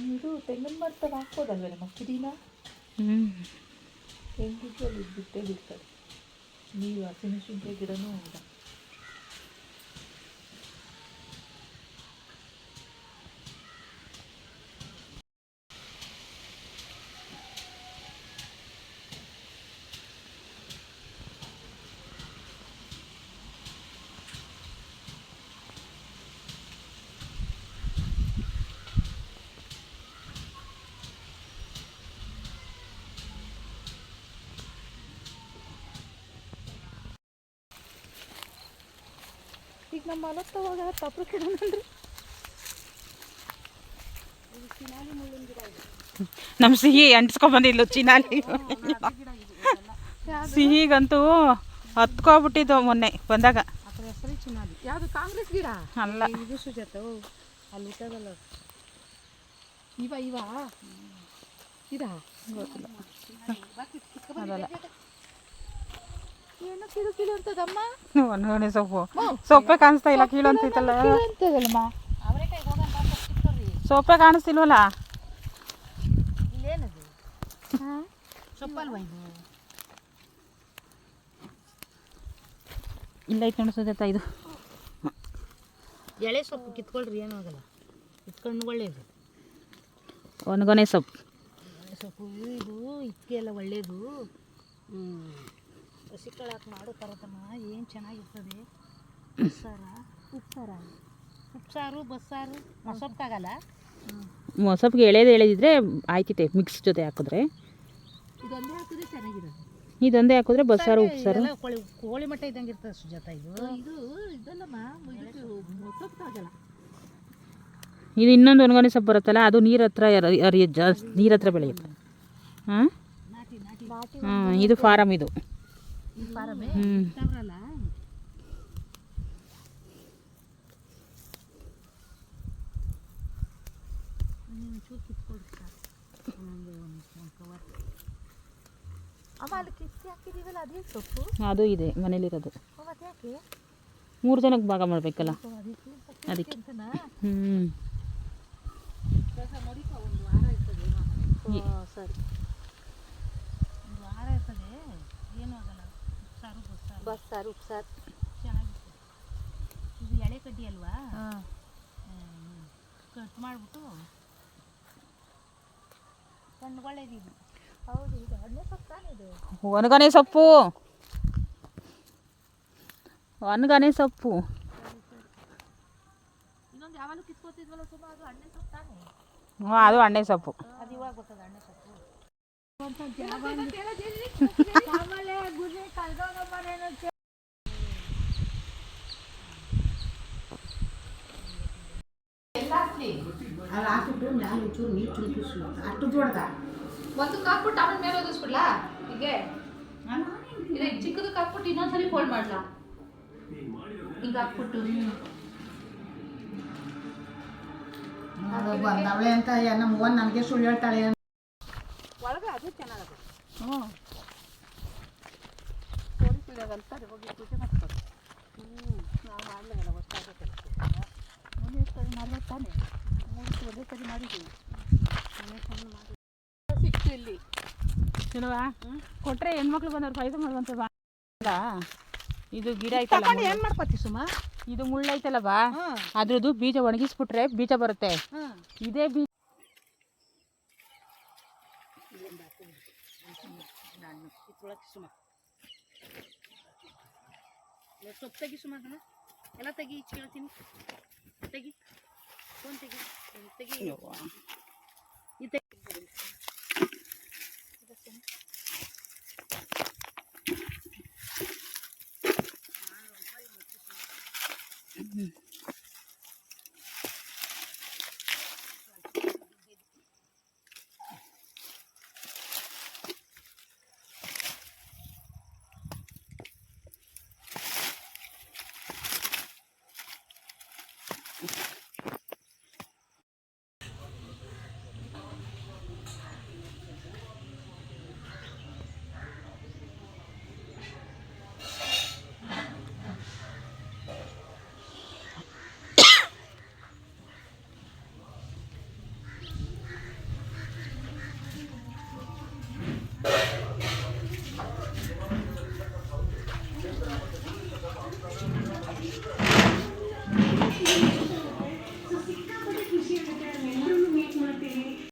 ಇದು ತೆಂಗಿನ ಮರದಲ್ಲಿ ಹಾಕ್ಬೋದಲ್ವೇ ನಮ್ಮ ಪುದೀನ ಹೆಂಗಿದ್ದು ಅಲ್ಲಿ ಬಿಟ್ಟೇ ಬಿಡ್ತಾರೆ. ನೀವು ಹಸಿಮೆಣಸಿನ್ಕಾಯಿ ಗಿಡನೂ ಉಂಟ. ಈಗ ನಮ್ಮ ಮಲತ್ತವಾಗ ತಪ್ಪು ಕೆಡೋಣನ್ರಿ. ನಮ್ಮ ಸಿಹಿ ಅಂಟಿಸ್ಕೊಂಬಂದಿಲ್ಲ ಚಿನಾಲಿ. ಸಿಹಿಗಂತೂ ಹತ್ಕೊಬಿಟ್ಟಿದ್ದು ಮೊನ್ನೆ ಬಂದಾಗ. ಯಾವುದು ಕಾಂಗ್ರೆಸ್ ಗಿಡ ಅಲ್ಲ, ಇದು ಸುಜಾತ ಅಲ್ಲಿ ಹುಟ್ಟದಲ್ಲ. ಇವ ಇದ ಗೊತ್ತಿಲ್ಲ ಅದಲ್ಲ. ಏನು ಕಿರು ಕಿರು ಅಂತದಮ್ಮ. ಒಣಗಣೆ ಸೊಪ್ಪೆ ಕಾಣಿಸ್ತಾ ಇಲ್ಲ. ಕೀಳು ಅಂತೈತಲ್ಲ. ಸೊಪ್ಪೆ ಕಾಣಿಸ್ತಿಲ್ವಲ್ಲ. ಇಲ್ಲೇನದು ಸೊಪ್ಪಲ್ವಾ ಇದು? ಇಲ್ಲ ಐತೆ ನೋಡಿಸೋದತ್ತ ಇದು ಎಳೆ ಸೊಪ್ಪು ಕಿತ್ಕೊಳ್ರಿ, ಏನೂ ಆಗಲ್ಲ. ಕಿತ್ಕೊಂಡು ಒಳ್ಳೇದು. ಒಣಗಣೆ ಸೊಪ್ಪು ಇದು ಇಕ್ಕೆ ಎಲ್ಲ ಒಳ್ಳೇದು. ಹಸಿಕಾಳು ಹಾಕಿ ಮಾಡೋ ತರತಮ್ಮ ಏನು ಚೆನ್ನಾಗಿರ್ತದೆ. ಉಪ್ಸಾರು ಬಸ್ಸಾರು ಮೊಸಪ್ಪಾಗಲ್ಲ. ಮೊಸಪ್ಪಿಗೆ ಎಳೆದಿದ್ರೆ ಆಯ್ತಿತ್ತೆ. ಮಿಕ್ಸ್ ಜೊತೆ ಹಾಕಿದ್ರೆ ಇದೊಂದೇ ಹಾಕಿದ್ರೆ ಚೆನ್ನಾಗಿರೋದು. ಇದೊಂದೇ ಹಾಕಿದ್ರೆ ಬಸ್ಸಾರು ಉಪ್ಸಾರು ಕೋಳಿ ಮಟ್ಟ ಇದ್ದಂಗೆ ಇರ್ತದೆ ಸುಜಾತ. ಇದಲ್ಲಮ್ಮ, ಮೊಸಪ್ಪಾಗಲ್ಲ. ಇದು ಇನ್ನೊಂದು ಒಣಗಣೆ ಸೊಪ್ಪು ಬರುತ್ತಲ್ಲ, ಅದು ನೀರ ಹತ್ರ ಜಾಸ್ತಿ ನೀರ ಹತ್ರ ಬೆಳೆಯುತ್ತೆ. ಹಾಂ ಹಾಂ, ಇದು ಫಾರಮ್. ಇದು ಅದು ಇದೆ ಮನೇಲಿರೋದು. 3 ಜನಕ್ಕೆ ಭಾಗ ಮಾಡಬೇಕಲ್ಲ ಅದಕ್ಕೆ. ಸರಿ, ಒಂದು ವಾರ ಇರ್ತದೆ, ಏನೂ ಆಗಲ್ಲ. ಬಸ್ಸಾರು ಉಪ್ಸಾರು ಚೆನ್ನಾಗಿರ್ತದೆ. ಇದು ಎಳೆ ಕಡ್ಡಿ ಅಲ್ವಾ, ಕಟ್ ಮಾಡಿಬಿಟ್ಟು ಕಣ್ಗೊಳ್ಳೇದಿದು. ಹೌದು, ಇದು ಹಣ್ಣೆ ಸೊಪ್ಪು ತಾನೇ ಇದು. ಒಣಗಣೆ ಸೊಪ್ಪು, ಒಣಗಣೆ ಸೊಪ್ಪು. ಇನ್ನೊಂದು ಯಾವಾಗಲೂ ಕಿತ್ಕೋತಿದ್ವಲ್ಲ ಸುಮ್ಮ, ಅದು ಹಣ್ಣೆ ಸೊಪ್ಪು ತಾನೇ. ಹ್ಞೂ, ಅದು ಹಣ್ಣೆ ಸೊಪ್ಪು. ಅದು ಇವಾಗ ಗೊತ್ತದ ಹಣ್ಣೆ ಸೊಪ್ಪು. ಒಂದಕ್ಕೆ ಹಾಕ್ಬಿಟ್ಟು ಆಮೇಲೆ ಮೇಲೆ ಓದಿಸ್ಬಿಡ್ಲಾ? ಹೀಗೆ ಇದೆ ಚಿಕ್ಕದಕ್ಕೆ ಹಾಕ್ಬಿಟ್ಟು ಇನ್ನೊಂದ್ಸಲಿ ಫೋಲ್ಡ್ ಮಾಡ್ಲಾ? ಹಿಂಗೆ ಹಾಕ್ಬಿಟ್ಟು ಬಂದವಳೆ ಅಂತ ನಮ್ಮ ಅವ್ವ ನನಗೆ ಸುಳ್ಳು ಹೇಳ್ತಾಳೆ. ಒಳಗೆ ಅದು ಚೆನ್ನಾಗತ್ತೆ. ಅಂತಾರೆ ಹೋಗಿ ಪೂಜೆ ಮಾಡ್ತಾರೆ. ನಾವು ಮಾಡಲಿಲ್ಲ, ಹೊಸ್ತಾಗತ್ತೆ. ಒಂದೇ ಸರಿ ಮಾಡ್ಬೇಕು ತಾನೆ. 3 ಒಂದೇ ಸರಿ ಮಾಡಿದ್ದೀವಿ. ಸಿಕ್ತು ಇಲ್ಲಿ ಚಲೋ ಕೊಟ್ಟರೆ ಹೆಣ್ಮಕ್ಳು ಬಂದವ್ರು ಫೈದ ಮಾಡುವಂತ. ಇದು ಗಿಡ ಐತಲ್ಲ, ಏನು ಮಾಡ್ಕೊತಿ ಸುಮ್ಮ, ಇದು ಮುಳ್ಳೈತಲ್ಲ ಬಾ, ಅದ್ರದ್ದು ಬೀಜ ಒಣಗಿಸ್ಬಿಟ್ರೆ ಬೀಜ ಬರುತ್ತೆ. ಇದೇ ಬೀಜ ಸೊಪ್ಪು ತೆಗಿ ಸುಮ್ಮ, ಎಲ್ಲ ತೆಗಿ, ಕೇಳ್ತೀನಿ. ತೆಗಿ, ಫೋನ್ ತೆಗಿ, ತೆಗಿ.